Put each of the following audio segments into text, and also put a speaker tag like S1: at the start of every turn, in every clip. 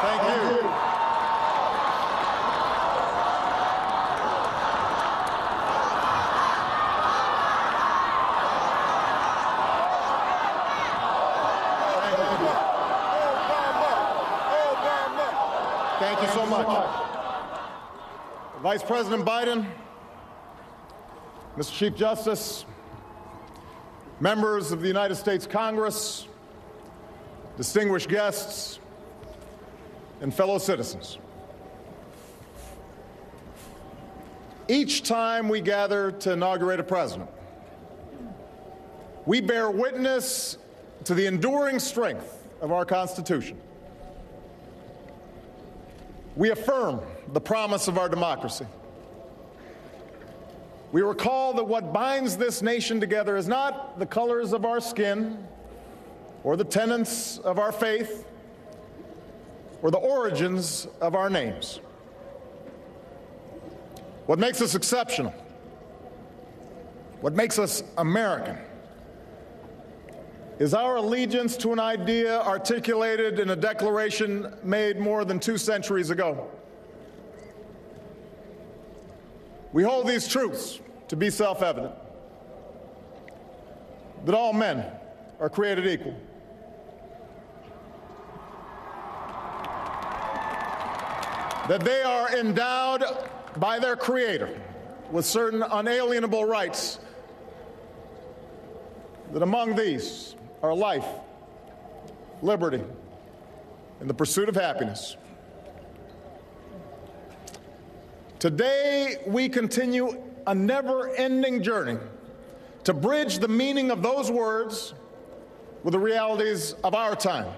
S1: Thank you. Thank you so much. Vice President Biden, Mr. Chief Justice, members of the United States Congress, distinguished guests, and fellow citizens. Each time we gather to inaugurate a president, we bear witness to the enduring strength of our Constitution. We affirm the promise of our democracy. We recall that what binds this nation together is not the colors of our skin or the tenets of our faith or the origins of our names. What makes us exceptional, what makes us American, is our allegiance to an idea articulated in a declaration made more than 2 centuries ago. We hold these truths to be self-evident, that all men are created equal, that they are endowed by their Creator with certain unalienable rights, that among these are life, liberty, and the pursuit of happiness. Today, we continue a never-ending journey to bridge the meaning of those words with the realities of our time.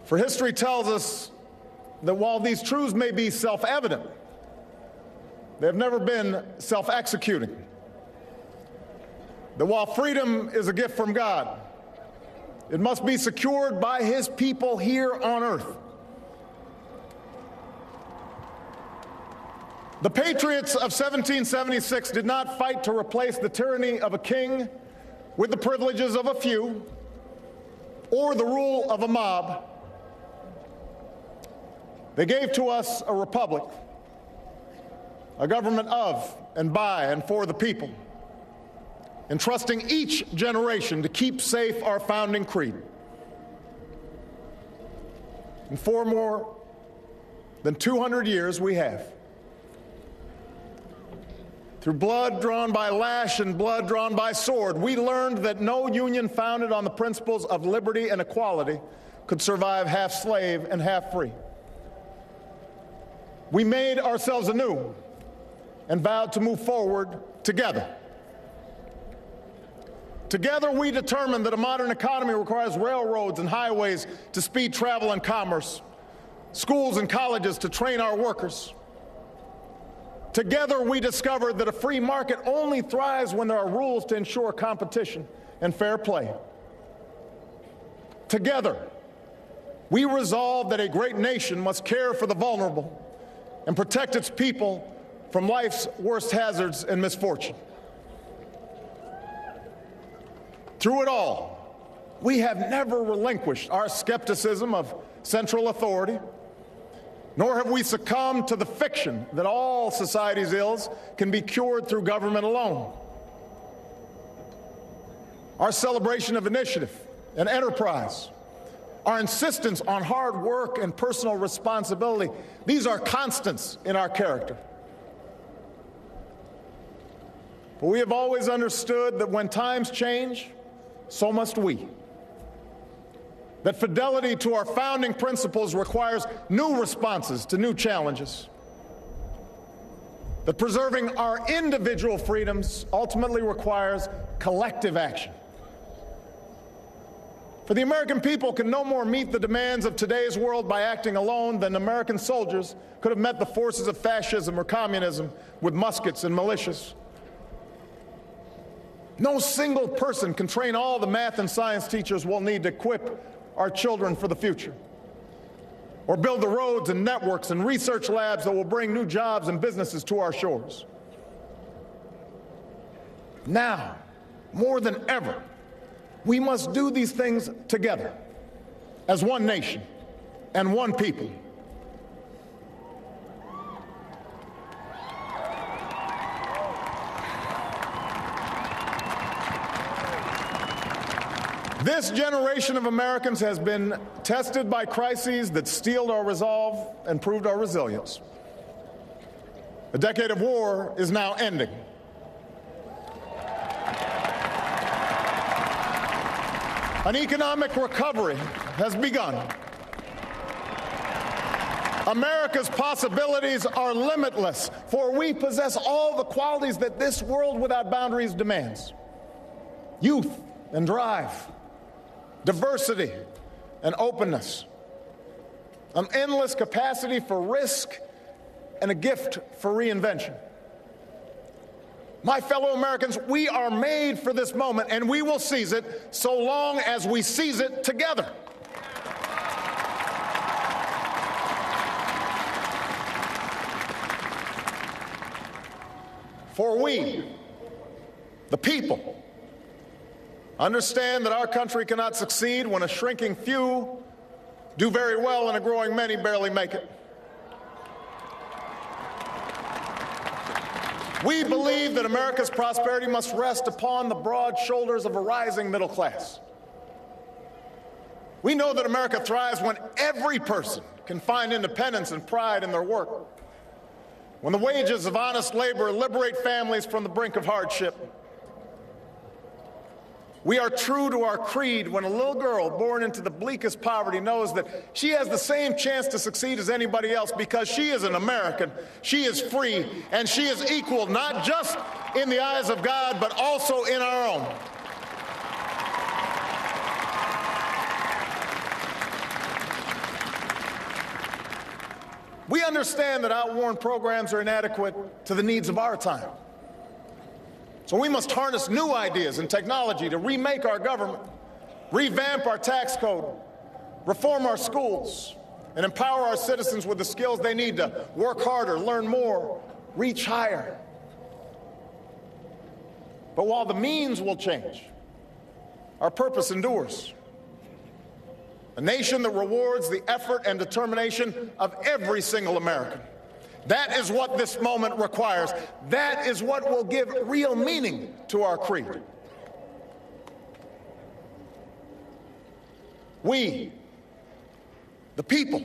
S1: For history tells us that while these truths may be self-evident, they have never been self-executing. That while freedom is a gift from God, it must be secured by His people here on earth. The patriots of 1776 did not fight to replace the tyranny of a king with the privileges of a few or the rule of a mob. They gave to us a republic, a government of and by and for the people, entrusting each generation to keep safe our founding creed. And for more than 200 years we have. Through blood drawn by lash and blood drawn by sword, we learned that no union founded on the principles of liberty and equality could survive half slave and half free. We made ourselves anew and vowed to move forward together. Together, we determined that a modern economy requires railroads and highways to speed travel and commerce, schools and colleges to train our workers. Together, we discovered that a free market only thrives when there are rules to ensure competition and fair play. Together, we resolved that a great nation must care for the vulnerable and protect its people from life's worst hazards and misfortune. Through it all, we have never relinquished our skepticism of central authority, nor have we succumbed to the fiction that all society's ills can be cured through government alone. Our celebration of initiative and enterprise, our insistence on hard work and personal responsibility, these are constants in our character. But we have always understood that when times change, so must we. That fidelity to our founding principles requires new responses to new challenges. That preserving our individual freedoms ultimately requires collective action. For the American people can no more meet the demands of today's world by acting alone than American soldiers could have met the forces of fascism or communism with muskets and militias. No single person can train all the math and science teachers we'll need to equip our children for the future, or build the roads and networks and research labs that will bring new jobs and businesses to our shores. Now, more than ever, we must do these things together as one nation and one people. This generation of Americans has been tested by crises that steeled our resolve and proved our resilience. A decade of war is now ending. An economic recovery has begun. America's possibilities are limitless, for we possess all the qualities that this world without boundaries demands: youth and drive, diversity and openness, an endless capacity for risk, and a gift for reinvention. My fellow Americans, we are made for this moment, and we will seize it so long as we seize it together. For we, the people, understand that our country cannot succeed when a shrinking few do very well and a growing many barely make it. We believe that America's prosperity must rest upon the broad shoulders of a rising middle class. We know that America thrives when every person can find independence and pride in their work, when the wages of honest labor liberate families from the brink of hardship. We are true to our creed when a little girl born into the bleakest poverty knows that she has the same chance to succeed as anybody else because she is an American, she is free, and she is equal not just in the eyes of God, but also in our own. We understand that outworn programs are inadequate to the needs of our time. So we must harness new ideas and technology to remake our government, revamp our tax code, reform our schools, and empower our citizens with the skills they need to work harder, learn more, reach higher. But while the means will change, our purpose endures. A nation that rewards the effort and determination of every single American. That is what this moment requires. That is what will give real meaning to our creed. We, the people,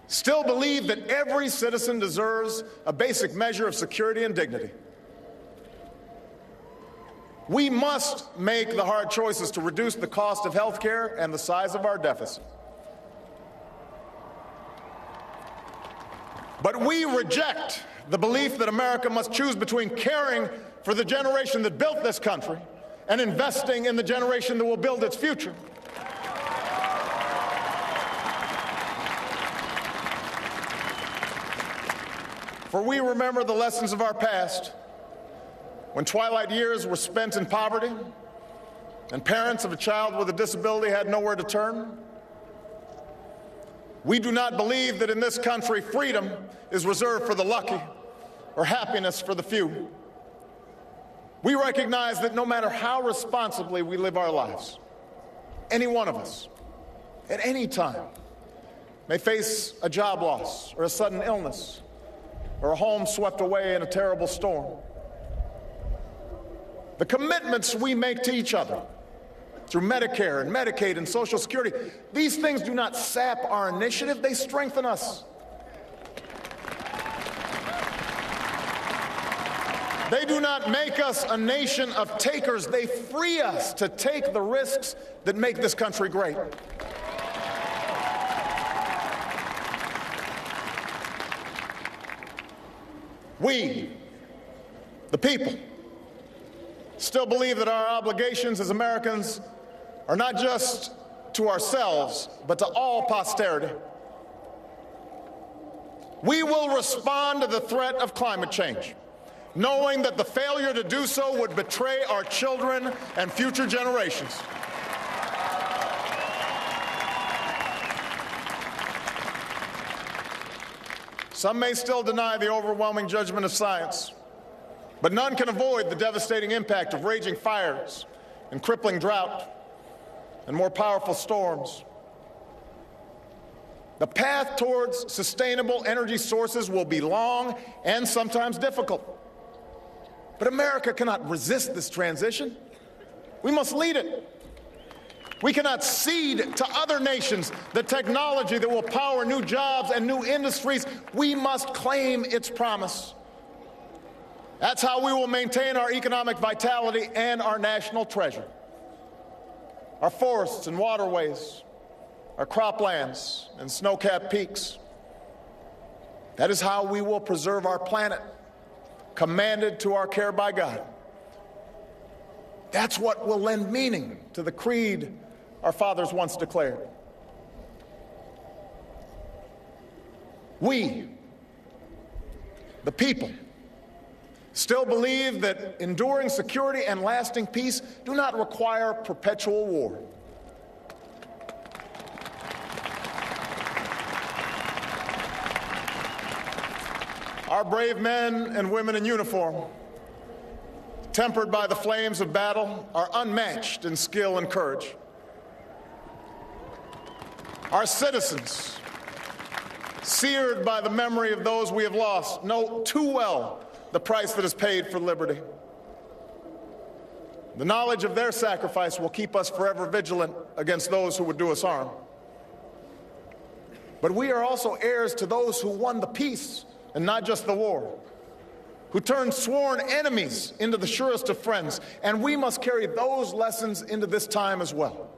S1: still believe that every citizen deserves a basic measure of security and dignity. We must make the hard choices to reduce the cost of health care and the size of our deficit. But we reject the belief that America must choose between caring for the generation that built this country and investing in the generation that will build its future. For we remember the lessons of our past, when twilight years were spent in poverty and parents of a child with a disability had nowhere to turn. We do not believe that in this country freedom is reserved for the lucky or happiness for the few. We recognize that no matter how responsibly we live our lives, any one of us, at any time, may face a job loss or a sudden illness or a home swept away in a terrible storm. The commitments we make to each other through Medicare and Medicaid and Social Security, these things do not sap our initiative, they strengthen us. They do not make us a nation of takers, they free us to take the risks that make this country great. We, the people, still believe that our obligations as Americans are not just to ourselves, but to all posterity. We will respond to the threat of climate change, knowing that the failure to do so would betray our children and future generations. Some may still deny the overwhelming judgment of science, but none can avoid the devastating impact of raging fires and crippling drought and more powerful storms. The path towards sustainable energy sources will be long and sometimes difficult. But America cannot resist this transition. We must lead it. We cannot cede to other nations the technology that will power new jobs and new industries. We must claim its promise. That's how we will maintain our economic vitality and our national treasure. Our forests and waterways, our croplands and snow-capped peaks. That is how we will preserve our planet, commanded to our care by God. That's what will lend meaning to the creed our fathers once declared. We, the people, still believe that enduring security and lasting peace do not require perpetual war. Our brave men and women in uniform, tempered by the flames of battle, are unmatched in skill and courage. Our citizens, seared by the memory of those we have lost, know too well the price that is paid for liberty. The knowledge of their sacrifice will keep us forever vigilant against those who would do us harm. But we are also heirs to those who won the peace and not just the war, who turned sworn enemies into the surest of friends, and we must carry those lessons into this time as well.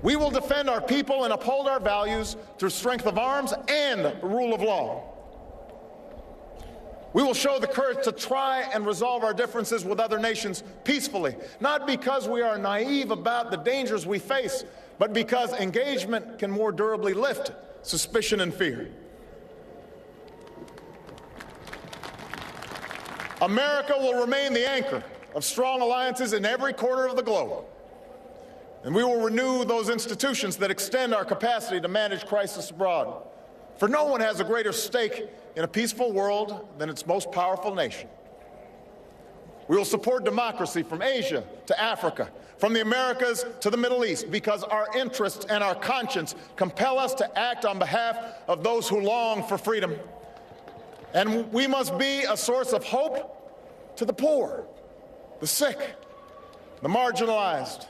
S1: We will defend our people and uphold our values through strength of arms and the rule of law. We will show the courage to try and resolve our differences with other nations peacefully, not because we are naive about the dangers we face, but because engagement can more durably lift suspicion and fear. America will remain the anchor of strong alliances in every corner of the globe. And we will renew those institutions that extend our capacity to manage crisis abroad. For no one has a greater stake in a peaceful world than its most powerful nation. We will support democracy from Asia to Africa, from the Americas to the Middle East, because our interests and our conscience compel us to act on behalf of those who long for freedom. And we must be a source of hope to the poor, the sick, the marginalized,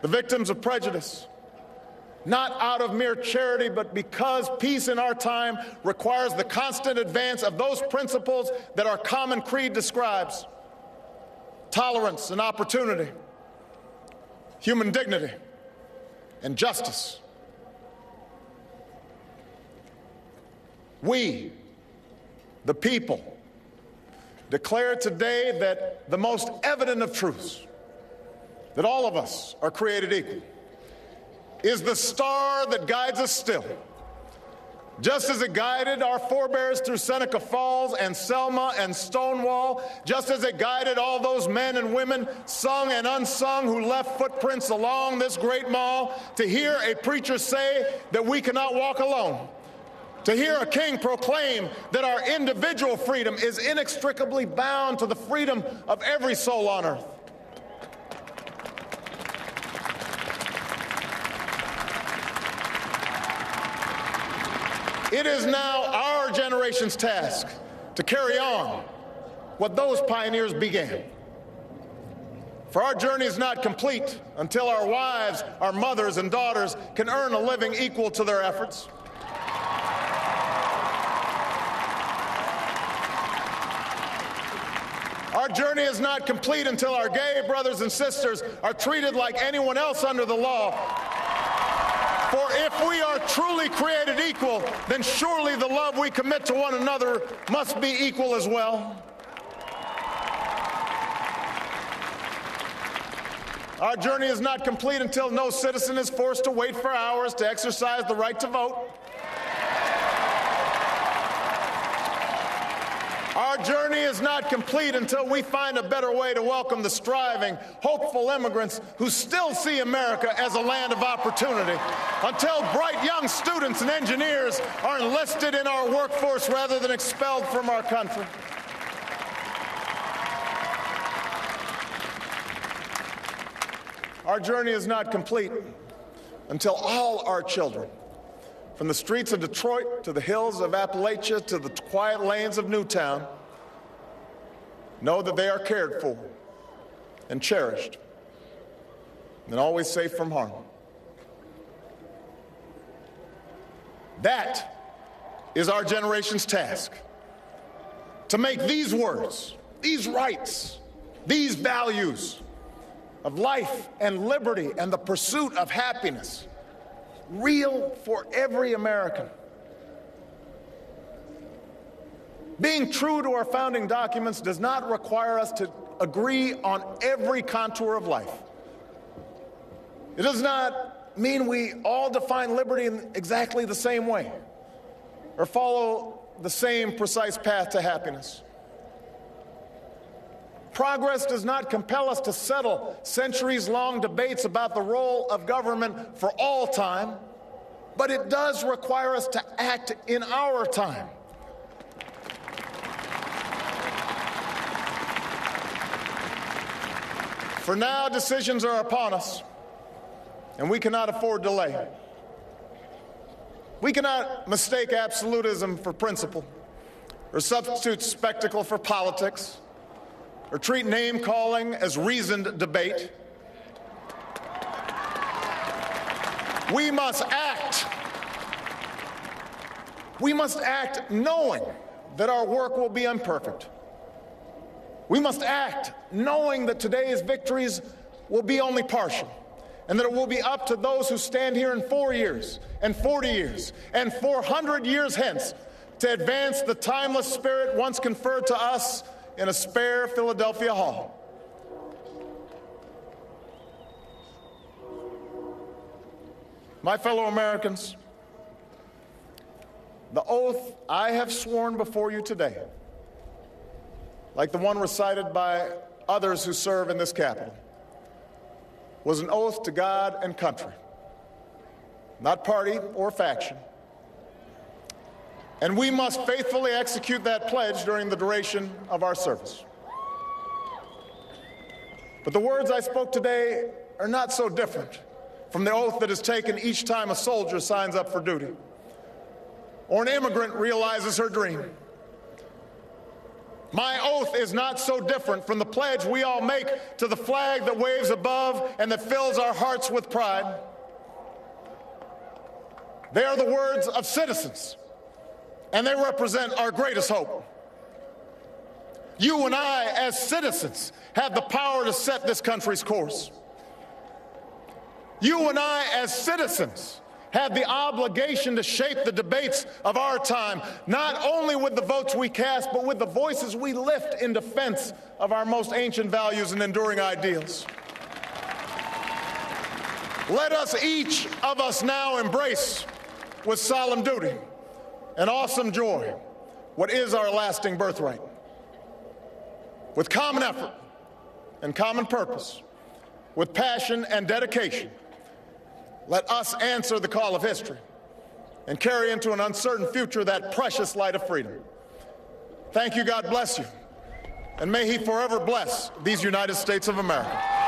S1: the victims of prejudice, not out of mere charity, but because peace in our time requires the constant advance of those principles that our common creed describes: tolerance and opportunity, human dignity, and justice. We, the people, declare today that the most evident of truths, that all of us are created equal, is the star that guides us still. Just as it guided our forebears through Seneca Falls and Selma and Stonewall, just as it guided all those men and women, sung and unsung, who left footprints along this great mall, to hear a preacher say that we cannot walk alone, to hear a king proclaim that our individual freedom is inextricably bound to the freedom of every soul on earth. It is now our generation's task to carry on what those pioneers began. For our journey is not complete until our wives, our mothers, and daughters can earn a living equal to their efforts. Our journey is not complete until our gay brothers and sisters are treated like anyone else under the law. For if we are truly created equal, then surely the love we commit to one another must be equal as well. Our journey is not complete until no citizen is forced to wait for hours to exercise the right to vote. Our journey is not complete until we find a better way to welcome the striving, hopeful immigrants who still see America as a land of opportunity, until bright young students and engineers are enlisted in our workforce rather than expelled from our country. Our journey is not complete until all our children, from the streets of Detroit to the hills of Appalachia to the quiet lanes of Newtown, know that they are cared for and cherished and always safe from harm. That is our generation's task, to make these words, these rights, these values of life and liberty and the pursuit of happiness real for every American. Being true to our founding documents does not require us to agree on every contour of life. It does not mean we all define liberty in exactly the same way or follow the same precise path to happiness. Progress does not compel us to settle centuries-long debates about the role of government for all time, but it does require us to act in our time. For now, decisions are upon us, and we cannot afford delay. We cannot mistake absolutism for principle, or substitute spectacle for politics, or treat name-calling as reasoned debate. We must act. We must act knowing that our work will be imperfect. We must act knowing that today's victories will be only partial, and that it will be up to those who stand here in 4 years, and 40 years, and 400 years hence to advance the timeless spirit once conferred to us in a spare Philadelphia hall. My fellow Americans, the oath I have sworn before you today, like the one recited by others who serve in this Capitol, was an oath to God and country, not party or faction. And we must faithfully execute that pledge during the duration of our service. But the words I spoke today are not so different from the oath that is taken each time a soldier signs up for duty, or an immigrant realizes her dream. My oath is not so different from the pledge we all make to the flag that waves above and that fills our hearts with pride. They are the words of citizens, and they represent our greatest hope. You and I, as citizens, have the power to set this country's course. You and I, as citizens, have the obligation to shape the debates of our time, not only with the votes we cast, but with the voices we lift in defense of our most ancient values and enduring ideals. Let us, each of us, now embrace with solemn duty and awesome joy what is our lasting birthright. With common effort and common purpose, with passion and dedication, let us answer the call of history and carry into an uncertain future that precious light of freedom. Thank you, God bless you, and may He forever bless these United States of America.